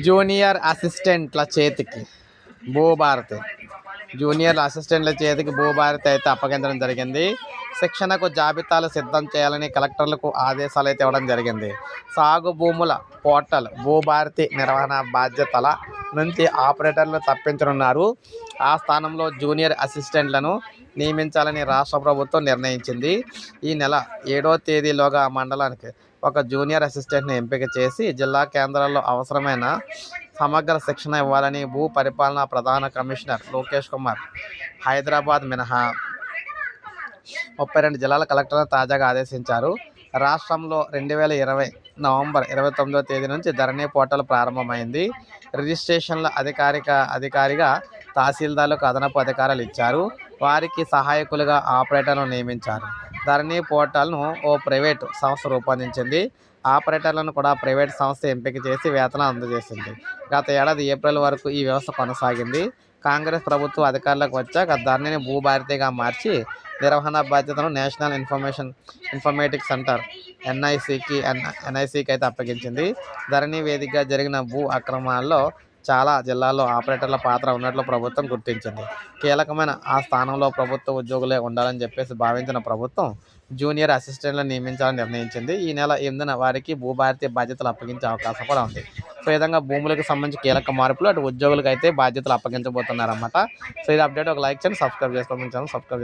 Junior అసిస్టెంట్ల చేతికి Bhubharati junior అసిస్టెంట్ల చేతికి భూభారతి అయితే అప్పగించడం జరిగింది. శిక్షణకు జాబితాలు సిద్ధం చేయాలని కలెక్టర్లకు ఆదేశాలు అయితే ఇవ్వడం జరిగింది. సాగు భూముల పోర్టల్ భూభారతి నిర్వహణ బాధ్యతల నుంచి ఆపరేటర్లు తప్పించనున్నారు. ఆ స్థానంలో జూనియర్ అసిస్టెంట్లను నియమించాలని రాష్ట్ర ప్రభుత్వం నిర్ణయించింది. ఈ నెల 7వ తేదీలోగా మండలానికి ఒక జూనియర్ అసిస్టెంట్ని ఎంపిక చేసి జిల్లా కేంద్రాల్లో అవసరమైన సమగ్ర శిక్షణ ఇవ్వాలని భూ పరిపాలన ప్రధాన కమిషనర్ లోకేష్ కుమార్ హైదరాబాద్ మినహా 32 జిల్లాల కలెక్టర్లను తాజాగా ఆదేశించారు. రాష్ట్రంలో 2020 నవంబర్ 29వ తేదీ నుంచి ధరణి పోర్టల్ ప్రారంభమైంది. రిజిస్ట్రేషన్ల అధికారిగా తహసీల్దార్లకు అదనపు అధికారాలు ఇచ్చారు. వారికి సహాయకులుగా ఆపరేటర్లను నియమించారు. ధరణి పోర్టల్ను ఓ ప్రైవేటు సంస్థ రూపొందించింది. ఆపరేటర్లను కూడా ప్రైవేటు సంస్థ ఎంపిక చేసి వేతనం అందజేసింది. గత ఏడాది ఏప్రిల్ వరకు ఈ వ్యవస్థ కొనసాగింది. కాంగ్రెస్ ప్రభుత్వం అధికారంలోకి వచ్చాక ధరణిని భూభారతిగా మార్చి నిర్వహణ బాధ్యతను నేషనల్ ఇన్ఫర్మేటిక్స్ సెంటర్ ఎన్ఐసికి అయితే అప్పగించింది. ధరణి వేదికగా జరిగిన భూ అక్రమాల్లో చాలా జిల్లాల్లో ఆపరేటర్ల పాత్ర ఉన్నట్లు ప్రభుత్వం గుర్తించింది. కీలకమైన ఆ స్థానంలో ప్రభుత్వ ఉద్యోగులే ఉండాలని భావించిన ప్రభుత్వం జూనియర్ అసిస్టెంట్లను నియమించాలని నిర్ణయించింది. ఈ నెల 8న వారికి భూభారతి బాధ్యతలు అప్పగించే అవకాశం కూడా ఉంది. సో ఈ విధంగా భూములకు సంబంధించి కీలక మార్పులు అటు ఉద్యోగులకు అయితే బాధ్యతలు అప్పగించబోతున్నారన్నమాట. సో ఇది అప్డేట్. ఒక లైక్ చేయండి, సబ్స్క్రైబ్ చేసుకోండి. Channel subscribe